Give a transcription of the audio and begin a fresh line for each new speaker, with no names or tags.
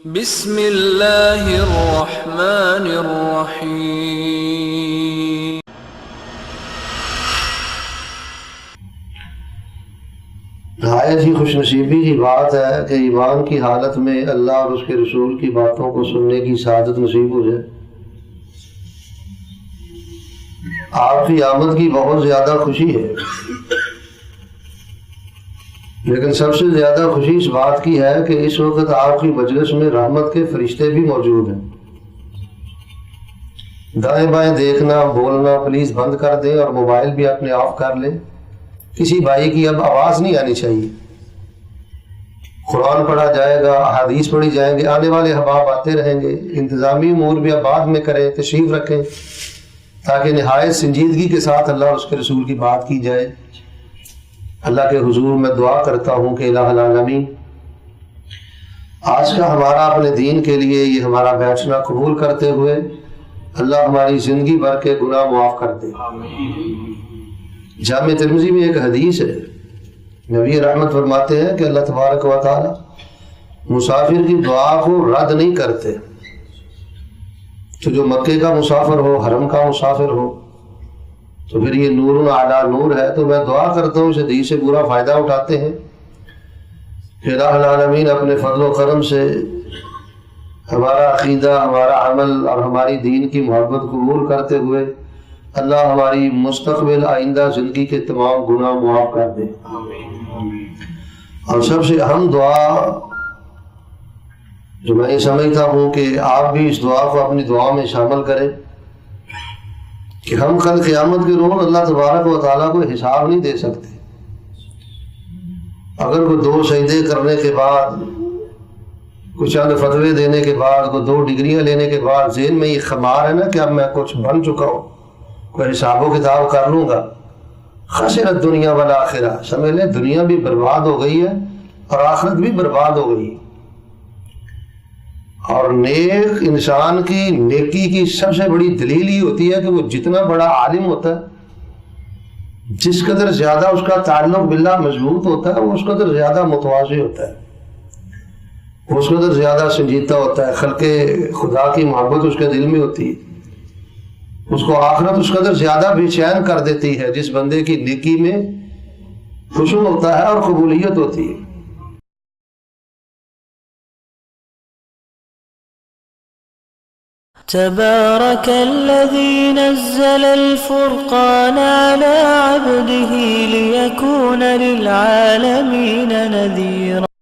بسم اللہ الرحمن الرحیم۔
نہایت ہی خوش نصیبی کی بات ہے کہ ایمان کی حالت میں اللہ اور اس کے رسول کی باتوں کو سننے کی سعادت نصیب ہو جائے۔ آپ کی آمد کی بہت زیادہ خوشی ہے، لیکن سب سے زیادہ خوشی اس بات کی ہے کہ اس وقت آپ کی مجلس میں رحمت کے فرشتے بھی موجود ہیں۔ دائیں بائیں دیکھنا بولنا پلیز بند کر دیں اور موبائل بھی اپنے آف کر لیں۔ کسی بھائی کی اب آواز نہیں آنی چاہیے۔ قرآن پڑھا جائے گا، احادیث پڑھی جائیں گے، آنے والے احباب آتے رہیں گے۔ انتظامی امور بھی اب بعد میں کریں، تشریف رکھیں تاکہ نہایت سنجیدگی کے ساتھ اللہ اور اس کے رسول کی بات کی جائے۔ اللہ کے حضور میں دعا کرتا ہوں کہ الہ العالمین آج کا ہمارا اپنے دین کے لیے یہ ہمارا بیٹھنا قبول کرتے ہوئے اللہ ہماری زندگی بھر کے گناہ معاف کر دے۔ جامع ترمذی میں ایک حدیث ہے، نبی رحمت فرماتے ہیں کہ اللہ تبارک و تعالی مسافر کی دعا کو رد نہیں کرتے۔ تو جو مکے کا مسافر ہو، حرم کا مسافر ہو، تو پھر یہ نور علی نور ہے۔ تو میں دعا کرتا ہوں اس حدیث سے پورا فائدہ اٹھاتے ہیں کہ الہ العالمین اپنے فضل و کرم سے ہمارا عقیدہ، ہمارا عمل اور ہماری دین کی محبت قبول کرتے ہوئے اللہ ہماری مستقبل آئندہ زندگی کے تمام گناہ معاف کر دے۔ اور سب سے اہم دعا جو میں یہ سمجھتا ہوں کہ آپ بھی اس دعا کو اپنی دعا میں شامل کریں کہ ہم کل قیامت کے روز اللہ تبارک و تعالیٰ کو حساب نہیں دے سکتے۔ اگر کوئی 2 سجدے کرنے کے بعد، کچھ چند فتوے دینے کے بعد، کوئی 2 ڈگریاں لینے کے بعد ذہن میں یہ خمار ہے نا کہ اب میں کچھ بن چکا ہوں، کوئی حساب و کتاب کر لوں گا، خسرت دنیا والآخرہ، سمجھ لیں دنیا بھی برباد ہو گئی ہے اور آخرت بھی برباد ہو گئی۔ اور نیک انسان کی نیکی کی سب سے بڑی دلیل یہ ہوتی ہے کہ وہ جتنا بڑا عالم ہوتا ہے، جس قدر زیادہ اس کا تعلق باللہ مضبوط ہوتا ہے، وہ اس قدر زیادہ متواضع ہوتا ہے، وہ اس قدر زیادہ سنجیدہ ہوتا ہے، خلق خدا کی محبت اس کے دل میں ہوتی ہے، اس کو آخرت اس قدر زیادہ بے چین کر دیتی ہے جس بندے کی نیکی میں خشوع ہوتا ہے اور قبولیت ہوتی ہے۔
تبارك الذي نزل الفرقان على عبده ليكون للعالمين نذيرا